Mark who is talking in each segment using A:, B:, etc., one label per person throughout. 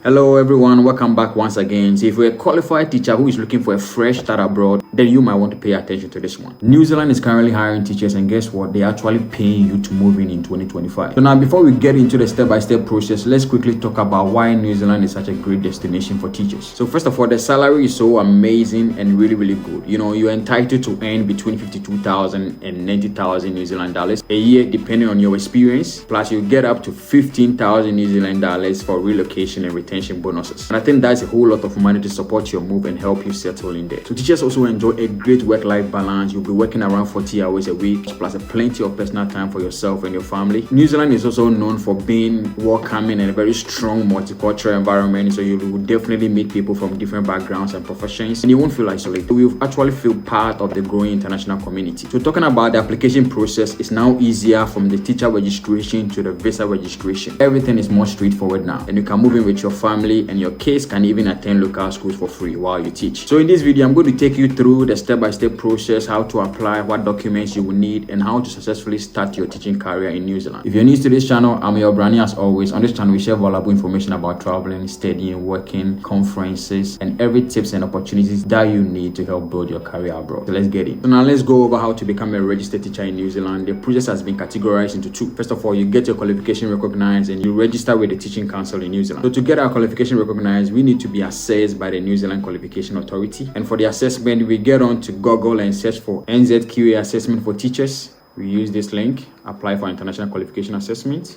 A: Hello everyone, welcome back once again. So if you're a qualified teacher who is looking for a fresh start abroad, then you might want to pay attention to this one. New Zealand is currently hiring teachers, and guess what? They're actually paying you to move in 2025. So now before we get into the step-by-step process, let's quickly talk about why New Zealand is such a great destination for teachers. So first of all, the salary is so amazing and really good. You know, you're entitled to earn between 52,000 and 90,000 New Zealand dollars a year depending on your experience. Plus you get up to 15,000 New Zealand dollars for relocation and retention bonuses. And I think that's a whole lot of money to support your move and help you settle in there. So teachers also enjoy a great work-life balance. You'll be working around 40 hours a week, plus plenty of personal time for yourself and your family. New Zealand is also known for being welcoming and a very strong multicultural environment. So you will definitely meet people from different backgrounds and professions, and you won't feel isolated. You will actually feel part of the growing international community. So talking about the application process, is now easier from the teacher registration to the visa registration. Everything is more straightforward now, and you can move in with your family, and your kids can even attend local schools for free while you teach. So in this video, I'm going to take you through the step-by-step process, how to apply, what documents you will need, and how to successfully start your teaching career in New Zealand. If you're new to this channel, I'm your Brani as always. On this channel, we share valuable information about traveling, studying, working, conferences, and every tips and opportunities that you need to help build your career abroad. So let's get in. So now let's go over how to become a registered teacher in New Zealand. The process has been categorized into two. First of all, you get your qualification recognized and you register with the Teaching Council in New Zealand. So to get our qualification recognized, we need to be assessed by the New Zealand Qualification Authority. And for the assessment, we get on to Google and search for NZQA assessment for teachers. We use this link, apply for international qualification assessment.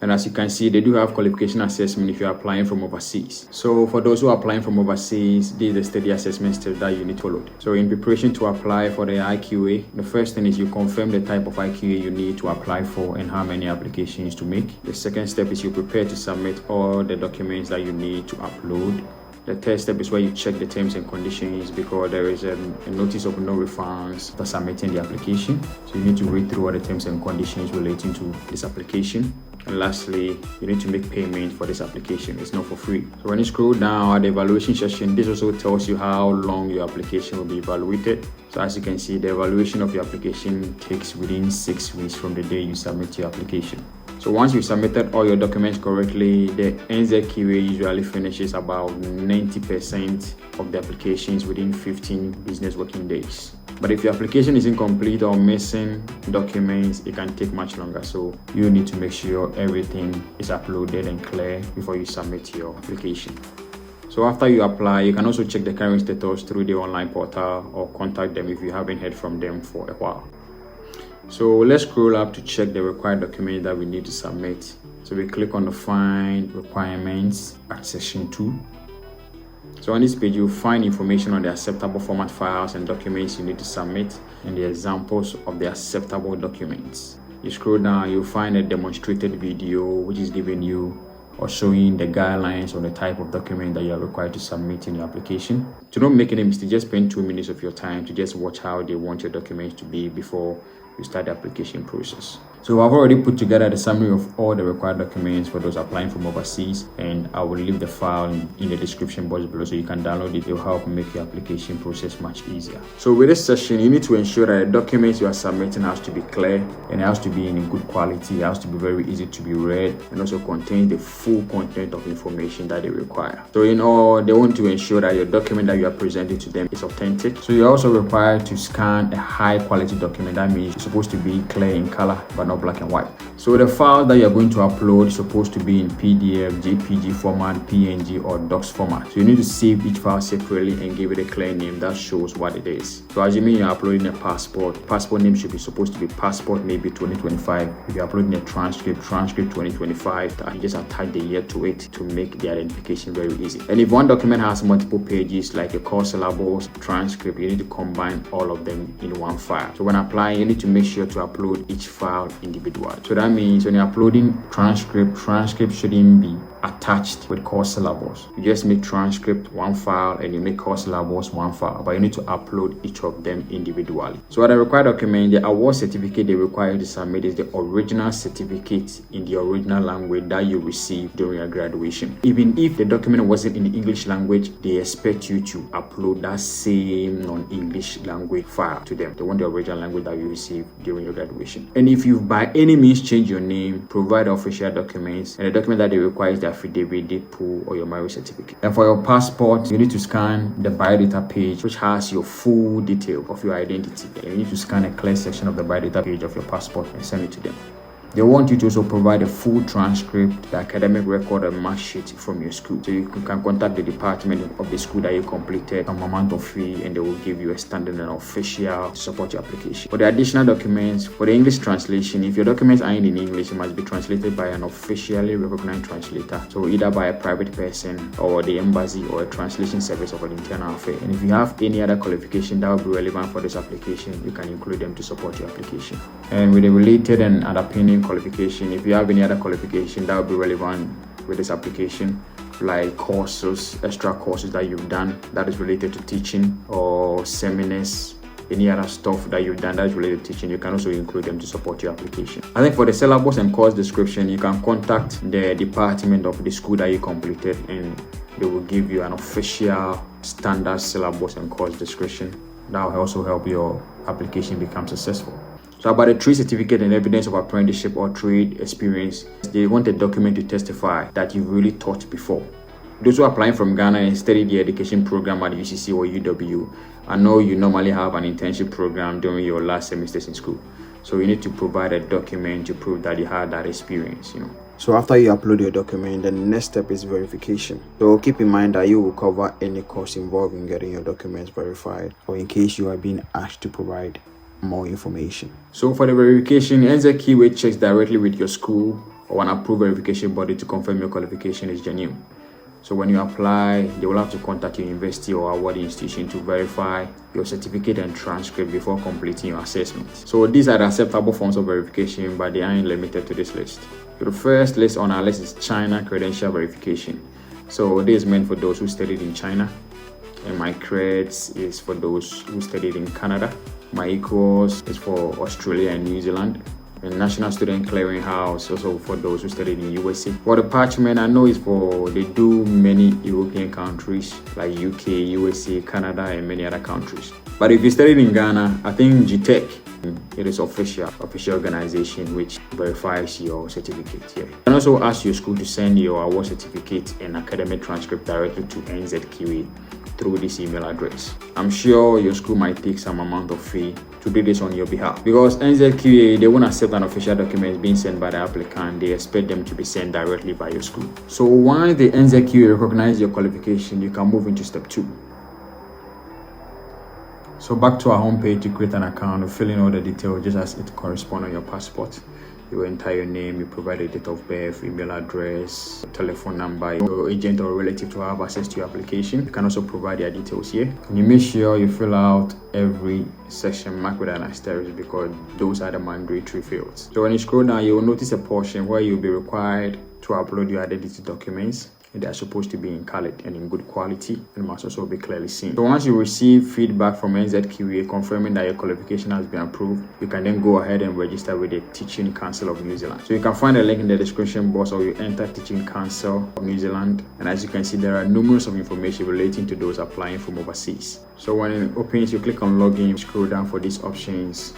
A: And as you can see, they do have qualification assessment if you're applying from overseas. So for those who are applying from overseas, this is the study assessment step that you need to follow. So in preparation to apply for the IQA, the first thing is you confirm the type of IQA you need to apply for and how many applications to make. The second step is you prepare to submit all the documents that you need to upload. The third step is where you check the terms and conditions, because there is a notice of no refunds for submitting the application. So you need to read through all the terms and conditions relating to this application. And lastly, you need to make payment for this application. It's not for free. So when you scroll down at the evaluation section, this also tells you how long your application will be evaluated. So as you can see, the evaluation of your application takes within 6 weeks from the day you submit your application. So once you've submitted all your documents correctly, the NZQA usually finishes about 90% of the applications within 15 business working days. But if your application is incomplete or missing documents, it can take much longer. So you need to make sure everything is uploaded and clear before you submit your application. So after you apply, you can also check the current status through the online portal or contact them if you haven't heard from them for a while. So let's scroll up to check the required document that we need to submit. So we click on the Find Requirements at section 2. So on this page, you'll find information on the acceptable format files and documents you need to submit and the examples of the acceptable documents. You scroll down, you'll find a demonstrated video which is giving you or showing the guidelines on the type of document that you are required to submit in your application. To not make any mistake, just spend 2 minutes of your time to just watch how they want your documents to be before you start the application process. So I've already put together the summary of all the required documents for those applying from overseas, and I will leave the file in the description box below so you can download it. It will help make your application process much easier. So with this session, you need to ensure that the documents you are submitting has to be clear and it has to be in good quality. It has to be very easy to be read and also contain the full content of information that they require. So in all, they want to ensure that your document that you are presenting to them is authentic. So you're also required to scan a high quality document. That means it's supposed to be clear in color but not black and white. So the file that you're going to upload is supposed to be in PDF, JPG format, PNG or Docs format. So you need to save each file separately and give it a clear name that shows what it is. So assuming you're uploading a passport name should be supposed to be passport maybe 2025. If you're uploading a transcript 2025, you just attach the year to it to make the identification very easy. And if one document has multiple pages like a course syllabus, transcript, you need to combine all of them in one file. So when applying, you need to make sure to upload each file individually. So that means when you're uploading transcript shouldn't be attached with course syllabus. You just make transcript one file and you make course syllabus one file, but you need to upload each of them individually. So what the required document, the award certificate they require you to submit is the original certificate in the original language that you received during your graduation. Even if the document wasn't in the English language, they expect you to upload that same non-English language file to them. They want the original language that you received during your graduation. And if you by any means change your name, provide official documents, and the document that they require is the affidavit, DPO, or your marriage certificate. And for your passport, you need to scan the biodata page, which has your full detail of your identity. And you need to scan a clear section of the biodata page of your passport and send it to them. They want you to also provide a full transcript, the academic record, and mark sheet from your school. So you can contact the department of the school that you completed, some amount of fee, and they will give you a standard and official to support your application. For the additional documents, for the English translation, if your documents are in English, it must be translated by an officially recognized translator. So either by a private person or the embassy or a translation service of an internal affair. And if you have any other qualification that will be relevant for this application, you can include them to support your application. And with the related and underpinning qualification, if you have any other qualification that will be relevant with this application, like courses, extra courses that you've done that is related to teaching, or seminars, any other stuff that you've done that is related to teaching, you can also include them to support your application. I think for the syllabus and course description, you can contact the department of the school that you completed, and they will give you an official standard syllabus and course description that will also help your application become successful. So about a trade certificate and evidence of apprenticeship or trade experience, they want a document to testify that you've really taught before. Those who are applying from Ghana and study the education program at UCC or UW, I know you normally have an internship program during your last semesters in school. So you need to provide a document to prove that you had that experience, So after you upload your document, the next step is verification. So keep in mind that you will cover any cost involved in getting your documents verified, or in case you are being asked to provide more information. So for the verification, NZQA checks directly with your school or an approved verification body to confirm your qualification is genuine. So when you apply, they will have to contact your university or awarding institution to verify your certificate and transcript before completing your assessment. So these are the acceptable forms of verification, but they aren't limited to this list. So the first list on our list is China credential verification. So this is meant for those who studied in China, and my creds is for those who studied in Canada. My equals is for Australia and New Zealand. And National Student Clearinghouse also for those who studied in USA. For the parchment, I know it's for, they do many European countries like UK, USA, Canada, and many other countries. But if you studied in Ghana, I think GTEC, it is official organization which verifies your certificate here. You can also ask your school to send your award certificate and academic transcript directly to NZQA through this email address. I'm sure your school might take some amount of fee to do this on your behalf, because NZQA, they won't accept an official document being sent by the applicant. They expect them to be sent directly by your school. So once the NZQA recognize your qualification, you can move into step 2. So back to our homepage, to create an account, you fill in all the details just as it corresponds on your passport. You enter your name, you provide a date of birth, email address, telephone number, your agent or relative to have access to your application. You can also provide their details here. And you make sure you fill out every section marked with an asterisk, because those are the mandatory fields. So when you scroll down, you will notice a portion where you'll be required to upload your identity documents. They are supposed to be in colored and in good quality, and must also be clearly seen. So once you receive feedback from NZQA confirming that your qualification has been approved, you can then go ahead and register with the Teaching Council of New Zealand. So you can find a link in the description box, or you enter Teaching Council of New Zealand, and as you can see, there are numerous of information relating to those applying from overseas. So when it opens, you click on login, you scroll down for these options.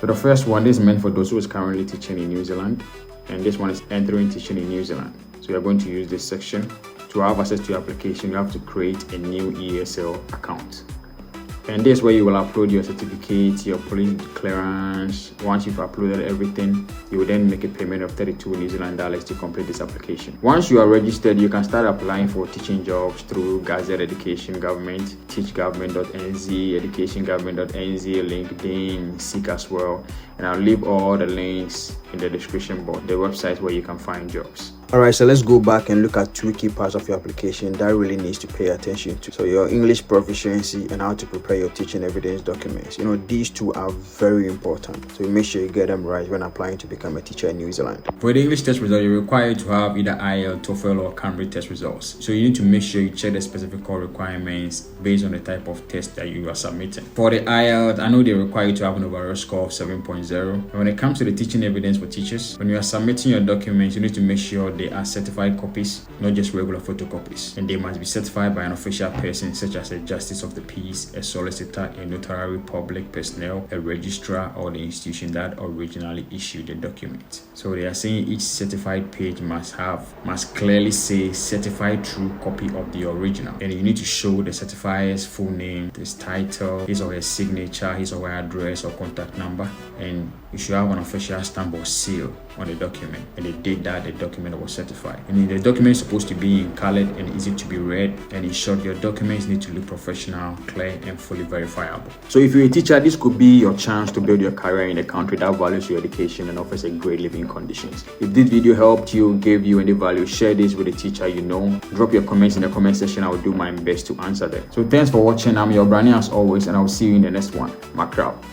A: So the first one is meant for those who is currently teaching in New Zealand, and this one is entering teaching in New Zealand. So you're going to use this section. To have access to your application, you have to create a new ESL account. And this is where you will upload your certificate, your police clearance. Once you've uploaded everything, you will then make a payment of 32 New Zealand dollars to complete this application. Once you are registered, you can start applying for teaching jobs through Gazette Education Government, teachgovernment.nz, educationgovernment.nz, LinkedIn, Seek as well. And I'll leave all the links in the description box, the website where you can find jobs. Alright, so let's go back and look at 2 key parts of your application that really needs to pay attention to. So your English proficiency and how to prepare your teaching evidence documents. These 2 are very important. So make sure you get them right when applying to become a teacher in New Zealand. For the English test result, you're required to have either IELTS, TOEFL, or Cambridge test results. So you need to make sure you check the specific core requirements based on the type of test that you are submitting. For the IELTS, I know they require you to have an overall score of 7.0 2.0. And when it comes to the teaching evidence for teachers, when you are submitting your documents, you need to make sure they are certified copies, not just regular photocopies. And they must be certified by an official person such as a justice of the peace, a solicitor, a notary public personnel, a registrar, or the institution that originally issued the document. So they are saying each certified page must clearly say certified true copy of the original. And you need to show the certifier's full name, his title, his or her signature, his or her address or contact number, and you should have an official stamp or seal on the document and the date that the document was certified. And the document is supposed to be in colored and easy to be read, and in short, your documents need to look professional, clear, and fully verifiable. So if you're a teacher, this could be your chance to build your career in a country that values your education and offers a great living conditions. If this video helped you, gave you any value, share this with a teacher you know. Drop your comments in the comment section. I will do my best to answer them. So thanks for watching. I'm your Brani as always, and I will see you in the next one. Macrao.